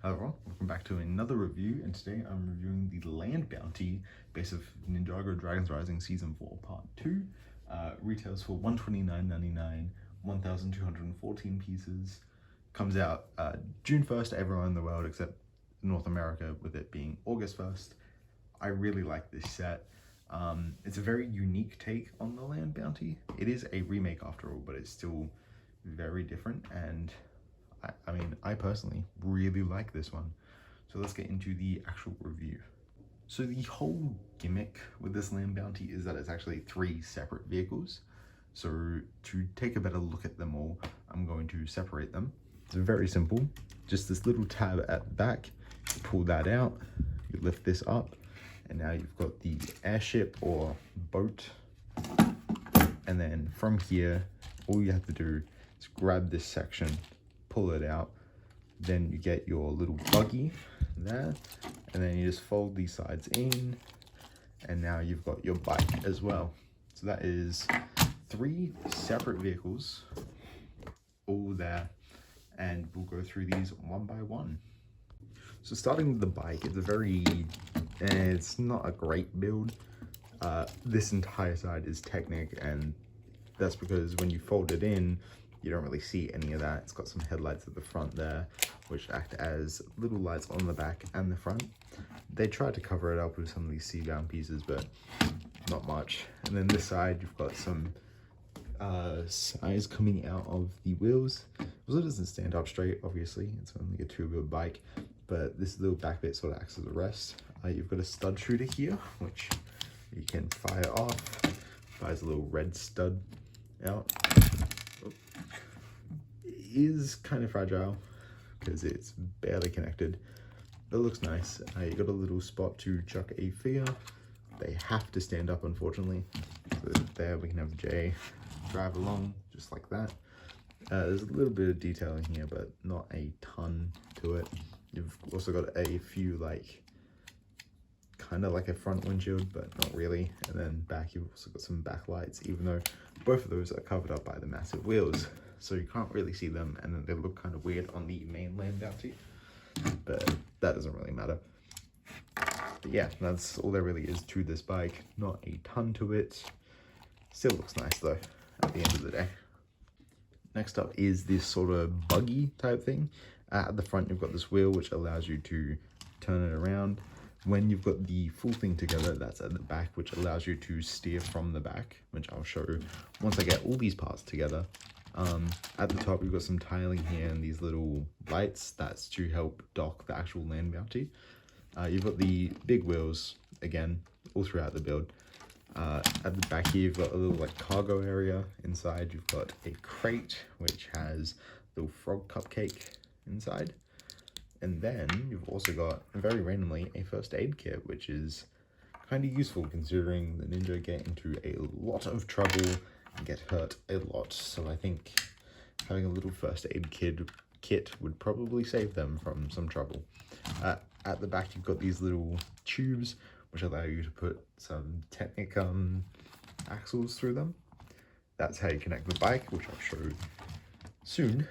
Hello everyone, welcome back to another review, and today I'm reviewing the Land Bounty base of Ninjago Dragons Rising Season 4 Part 2. Retails for $129.99, 1,214 pieces. Comes out June 1st everywhere in the world except North America, with it being August 1st. I really like this set. It's a very unique take on the Land Bounty. It is a remake after all, but it's still very different, and I personally really like this one. So let's get into the actual review. So the whole gimmick with this Land Bounty is that it's actually 3 separate vehicles. So to take a better look at them all, I'm going to separate them. It's very simple. Just this little tab at the back, you pull that out, you lift this up, and now you've got the airship or boat. And then from here, all you have to do is grab this section, pull it out, then you get your little buggy there, and then you just fold these sides in, and now you've got your bike as well. So that is 3 separate vehicles all there, and we'll go through these one by one. So starting with the bike, it's not a great build. This entire side is Technic, and that's because when you fold it in, you don't really see any of that. It's got some headlights at the front there, which act as little lights on the back and the front. They tried to cover it up with some of these C-bound pieces, but not much. And then this side, you've got some size coming out of the wheels. Also, it doesn't stand up straight, obviously. It's only a 2-wheel bike, but this little back bit sort of acts as a rest. You've got a stud shooter here, which you can fire off. Fires a little red stud out. It is kind of fragile because it's barely connected, but it looks nice. You got a little spot to chuck a figure. They have to stand up, unfortunately. So there we can have Jay drive along just like that. There's a little bit of detailing here, but not a ton to it. You've also got a few kind of like a front windshield, but not really. And then back, you've also got some backlights, even though both of those are covered up by the massive wheels, so you can't really see them, and then they look kind of weird on the main Land Bounty, but that doesn't really matter. But yeah, that's all there really is to this bike. Not a ton to it. Still looks nice though at the end of the day. Next up is this sort of buggy type thing. At the front, you've got this wheel which allows you to turn it around. When you've got the full thing together, that's at the back, which allows you to steer from the back, which I'll show you once I get all these parts together. At the top, you've got some tiling here and these little lights. That's to help dock the actual Land Bounty. You've got the big wheels, again, all throughout the build. At the back here, you've got a little cargo area. Inside, you've got a crate, which has a little frog cupcake inside. And then you've also got, very randomly, a first aid kit, which is kind of useful considering the ninja get into a lot of trouble and get hurt a lot. So I think having a little first aid kit would probably save them from some trouble. At the back, you've got these little tubes, which allow you to put some Technic axles through them. That's how you connect the bike, which I'll show you soon.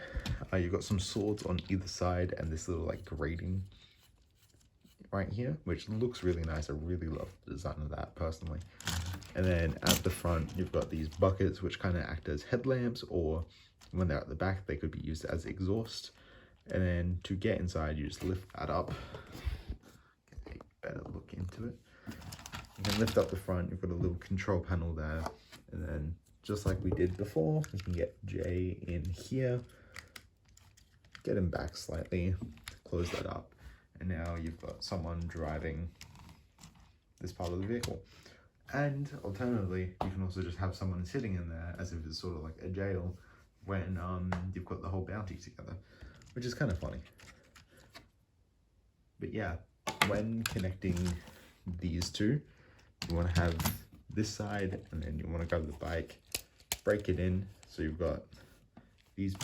You've got some swords on either side and this little grating right here, which looks really nice. I really love the design of that personally. And then at the front, you've got these buckets which kind of act as headlamps, or when they're at the back, they could be used as exhaust. And then to get inside, you just lift that up. Get a better look into it. You can lift up the front, you've got a little control panel there, and then just like we did before, you can get Jay in here, get him back slightly, close that up, and now you've got someone driving this part of the vehicle. And alternatively, you can also just have someone sitting in there as if it's sort of like a jail when you've got the whole bounty together, which is kind of funny. But yeah, when connecting these two, you want to have this side, and then you want to grab the bike, break it in, so you've got these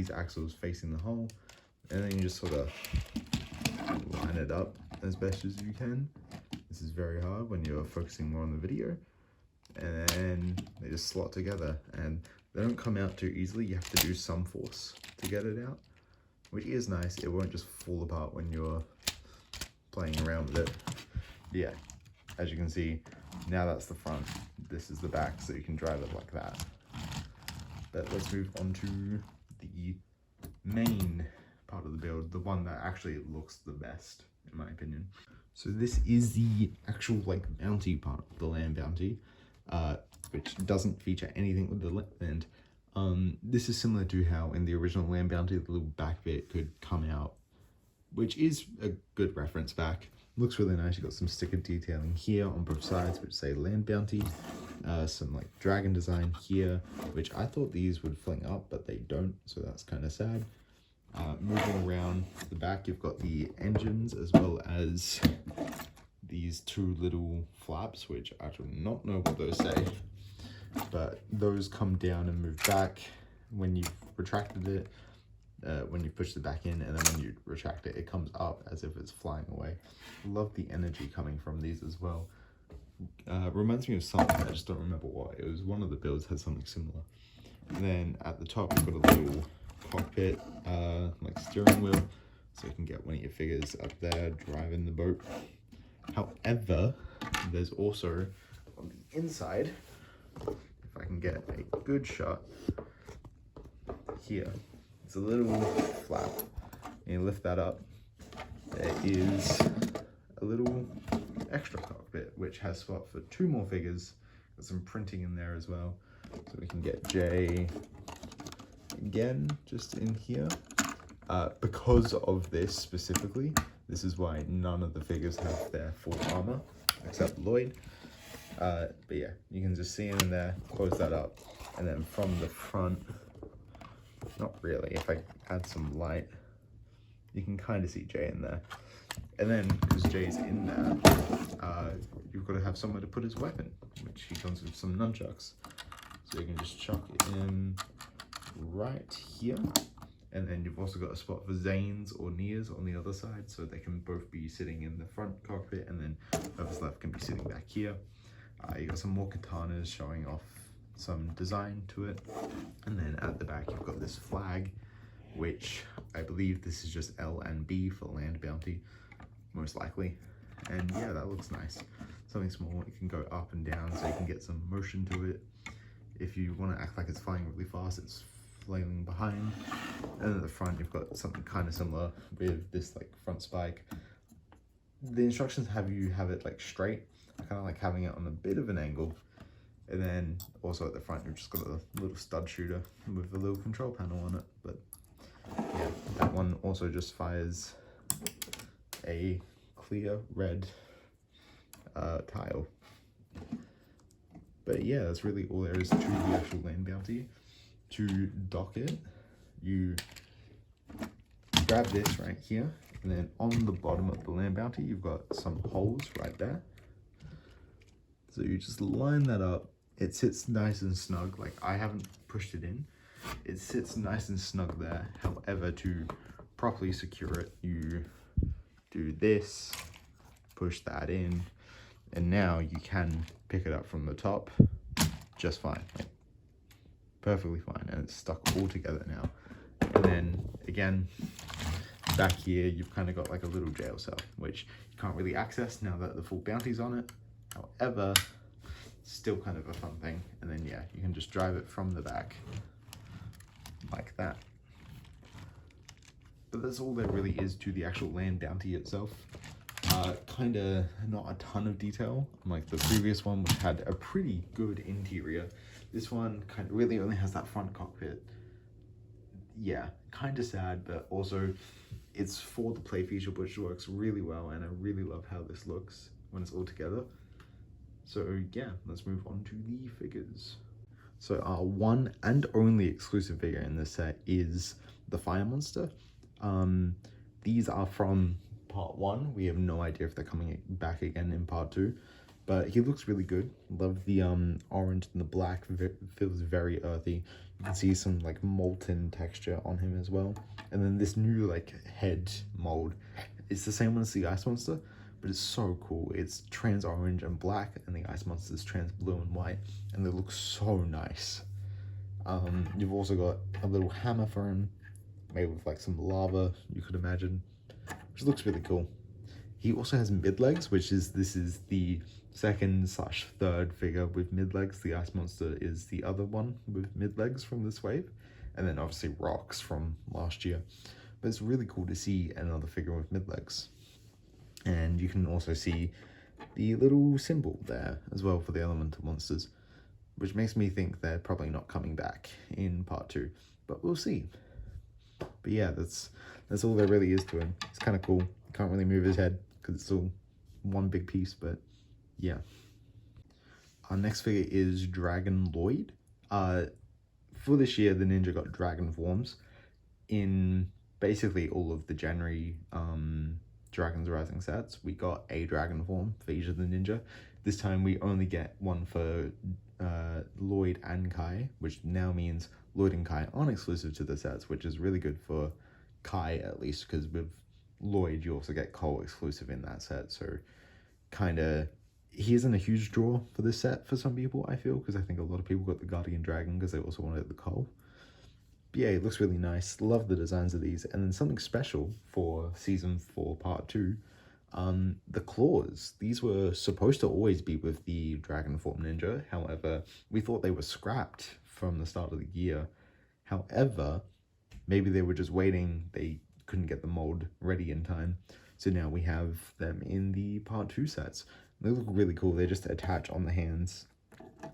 axles facing the hole, and then you just sort of line it up as best as you can. This is very hard when you're focusing more on the video, and then they just slot together, and they don't come out too easily. You have to do some force to get it out, which is nice. It won't just fall apart when you're playing around with it. Yeah, as you can see, now that's the front, this is the back, so you can drive it like that. But let's move on to the main part of the build, the one that actually looks the best, in my opinion. So this is the actual like bounty part of the land bounty, which doesn't feature anything with the land. This is similar to how in the original land bounty, the little back bit could come out, which is a good reference back. Looks really nice. You've got some sticker detailing here on both sides, which say land bounty. Some like dragon design here, which I thought these would fling up, but they don't, so that's kind of sad. Moving around the back, you've got the engines as well as these two little flaps, which I do not know what those say, but those come down and move back when you've retracted it. When you push it back in, and then when you retract it, it comes up as if it's flying away. Love the energy coming from these as well. Reminds me of something, I just don't remember what. It was one of the builds had something similar. And then at the top, you've got a little cockpit, like steering wheel, so you can get one of your figures up there driving the boat. However, there's also on the inside, if I can get a good shot here, it's a little flap, and you lift that up, there is a little extra cockpit which has spot for 2 more figures. Got some printing in there as well, so we can get Jay again just in here. Because of this specifically, this is why none of the figures have their full armor except Lloyd. But yeah, you can just see him in there, close that up, and then from the front, not really, if I add some light, you can kind of see Jay in there. And then, because Jay's in there, you've got to have somewhere to put his weapon, which he comes with some nunchucks. So you can just chuck it in right here. And then you've also got a spot for Zane's or Nia's on the other side, so they can both be sitting in the front cockpit, and then whoever's left can be sitting back here. You got some more katanas showing off some design to it. And then at the back, you've got this flag, which I believe this is just L and B for land bounty, most likely. And yeah, that looks nice. Something small, you can go up and down, so you can get some motion to it. If you want to act like it's flying really fast, it's flailing behind. And at the front, you've got something kind of similar with this like front spike. The instructions have you have it like straight. I kind of like having it on a bit of an angle. And then also at the front, you've just got a little stud shooter with a little control panel on it. But yeah, that one also just fires a clear red tile. But yeah, that's really all there is to the actual land bounty. To dock it, you grab this right here, and then on the bottom of the land bounty, you've got some holes right there. So you just line that up. It sits nice and snug. Like, I haven't pushed it in. It sits nice and snug there. However, to properly secure it, you do this, push that in, and now you can pick it up from the top just fine. Like, perfectly fine, and it's stuck all together now. And then again, back here, you've kind of got like a little jail cell, which you can't really access now that the full bounty's on it. However, still kind of a fun thing. And then yeah, you can just drive it from the back like that. But that's all there really is to the actual land bounty itself. Kind of not a ton of detail, like the previous one, which had a pretty good interior. This one kind of really only has that front cockpit. Yeah, kind of sad, but also it's for the play feature, which works really well, and I really love how this looks when it's all together. So yeah, let's move on to the figures. So our one and only exclusive figure in this set is the Fire Monster. These are from part 1. We have no idea if they're coming back again in part 2. But he looks really good. Love the orange and the black. Feels very earthy. You can see some like molten texture on him as well. And then this new like head mold. It's the same one as the Ice Monster, but it's so cool. It's trans orange and black, and the Ice Monster is trans blue and white, and they look so nice. You've also got a little hammer for him, made with like some lava, you could imagine, which looks really cool. He also has mid-legs, which is, this is the second/third figure with mid-legs. The Ice Monster is the other one with mid-legs from this wave. And then obviously Rocks from last year. But it's really cool to see another figure with mid-legs. And you can also see the little symbol there as well for the elemental monsters, which makes me think they're probably not coming back in part 2, but we'll see. But yeah, that's all there really is to him. It's kind of cool. Can't really move his head because it's all one big piece, but yeah. Our next figure is Dragon Lloyd. For this year, the Ninja got dragon forms in basically all of the January Dragons Rising sets. We got a dragon form for each of the Ninja. This time we only get one for Lloyd and Kai, which now means Lloyd and Kai aren't exclusive to the sets, which is really good for Kai at least, because with Lloyd you also get Cole exclusive in that set, so kind of he isn't a huge draw for this set for some people, I feel, because I think a lot of people got the Guardian Dragon because they also wanted the Cole. But yeah, it looks really nice. Love the designs of these. And then something special for Season 4 Part 2, the claws. These were supposed to always be with the Dragon Form Ninja. However, we thought they were scrapped from the start of the year. However, maybe they were just waiting. They couldn't get the mold ready in time. So now we have them in the Part 2 sets. They look really cool. They just attach on the hands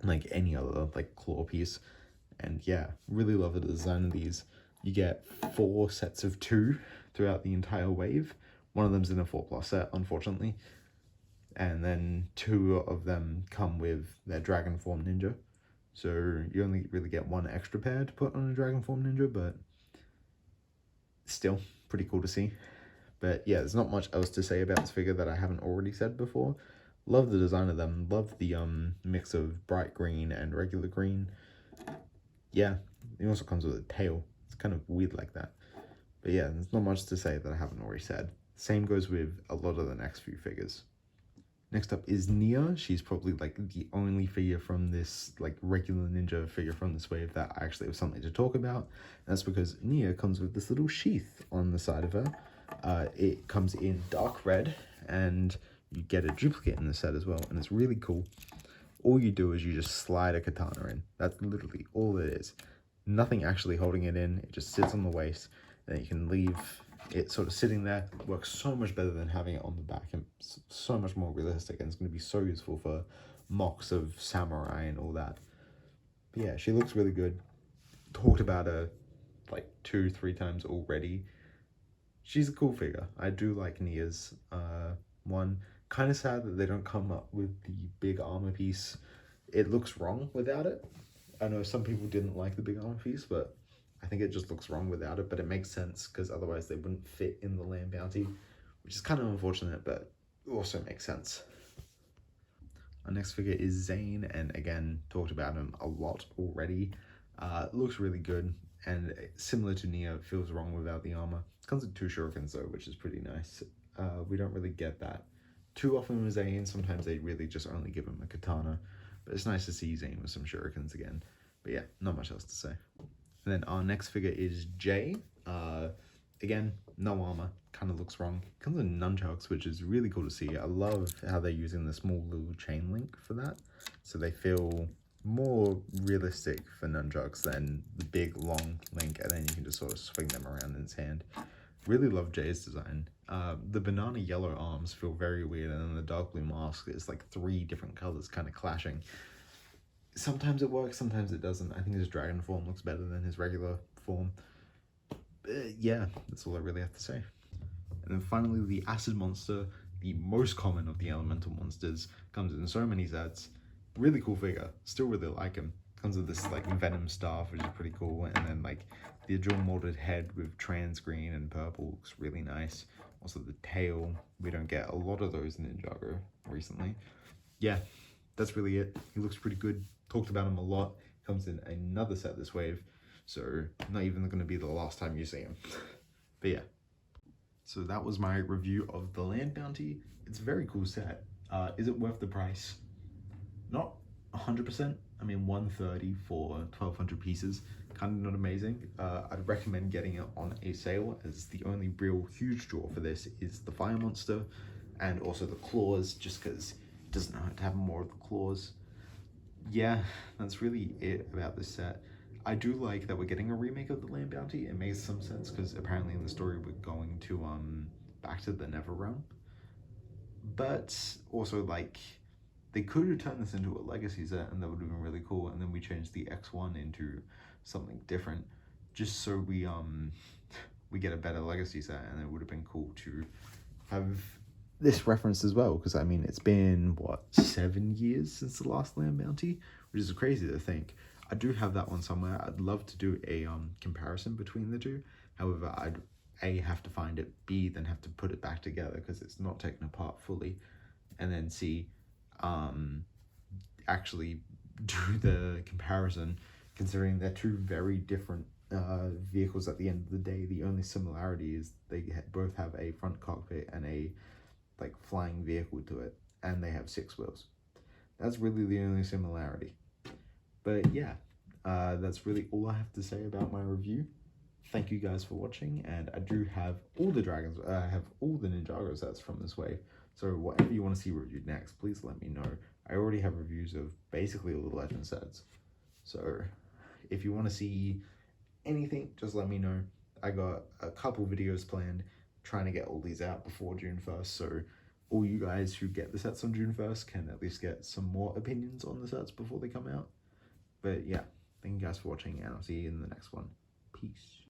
like any other like claw piece. And yeah, really love the design of these. You get 4 sets of 2 throughout the entire wave. One of them's in a 4+ set, unfortunately. And then 2 of them come with their Dragon Form Ninja. So you only really get 1 extra pair to put on a Dragon Form Ninja, but still pretty cool to see. But yeah, there's not much else to say about this figure that I haven't already said before. Love the design of them. Love the mix of bright green and regular green. Yeah, it also comes with a tail. It's kind of weird like that. But yeah, there's not much to say that I haven't already said. Same goes with a lot of the next few figures. Next up is Nia. She's probably like the only figure from this like regular Ninja figure from this wave that I actually have something to talk about. And that's because Nia comes with this little sheath on the side of her. It comes in dark red, and you get a duplicate in the set as well, and it's really cool. All you do is you just slide a katana in. That's literally all it is. Nothing actually holding it in. It just sits on the waist, and then you can leave it sort of sitting there. It works so much better than having it on the back, and so much more realistic, and it's going to be so useful for mocks of samurai and all that. But yeah, she looks really good. Talked about her like 2-3 times already. She's a cool figure. I do like Nia's one. Kind of sad that they don't come up with the big armor piece. It looks wrong without it. I know some people didn't like the big armor piece, but I think it just looks wrong without it. But it makes sense because otherwise they wouldn't fit in the land bounty, which is kind of unfortunate, but also makes sense. Our next figure is Zane, and again, talked about him a lot already. Looks really good, and similar to Nia, it feels wrong without the armor. It comes with 2 shurikens though, which is pretty nice. We don't really get that too often with Zane. Sometimes they really just only give him a katana, but it's nice to see Zane with some shurikens again. But yeah, not much else to say. And then our next figure is Jay. Again, no armor, kind of looks wrong. Comes with nunchucks, which is really cool to see. I love how they're using the small little chain link for that, so they feel more realistic for nunchucks than the big long link, and then you can just sort of swing them around in his hand. Really love Jay's design. The banana yellow arms feel very weird, and then the dark blue mask is like 3 different colors kind of clashing. Sometimes it works, sometimes it doesn't. I think his dragon form looks better than his regular form. Yeah, that's all I really have to say. And then finally, the acid monster, the most common of the elemental monsters, comes in so many sets. Really cool figure. Still really like him. Comes with this like venom staff, which is pretty cool, and then like the dual molded head with trans green and purple looks really nice. Also the tail, we don't get a lot of those in Ninjago recently. Yeah, that's really it. He looks pretty good. Talked about him a lot. Comes in another set this wave, so not even going to be the last time you see him. But yeah, so that was my review of the Land Bounty. It's a very cool set. Is it worth the price? Not 100%. I mean, 130 for 1,200 pieces, kind of not amazing. I'd recommend getting it on a sale, as the only real huge draw for this is the fire monster and also the claws, just because it doesn't have to have more of the claws. Yeah, that's really it about this set. I do like that we're getting a remake of the Land Bounty. It makes some sense because apparently in the story we're going to back to the Nether Realm. But also, like, they could have turned this into a legacy set and that would have been really cool, and then we changed the X1 into something different just so we get a better legacy set, and it would have been cool to have this reference as well, because I mean it's been what, 7 years since the last Land Bounty, which is crazy to think. I do have that one somewhere. I'd love to do a comparison between the two. However, I'd A, have to find it, B, then have to put it back together because it's not taken apart fully, and then C, actually do the comparison, considering they're two very different vehicles at the end of the day. The only similarity is they both have a front cockpit and a like flying vehicle to it, and they have 6 wheels. That's really the only similarity. But yeah, that's really all I have to say about my review. Thank you guys for watching, and I do have all the dragons, I have all the Ninjago sets from this wave, so whatever you want to see reviewed next, please let me know. I already have reviews of basically all the legend sets, so if you want to see anything, just let me know. I got a couple videos planned, trying to get all these out before June 1st, so all you guys who get the sets on June 1st can at least get some more opinions on the sets before they come out. But yeah, thank you guys for watching, and I'll see you in the next one. Peace.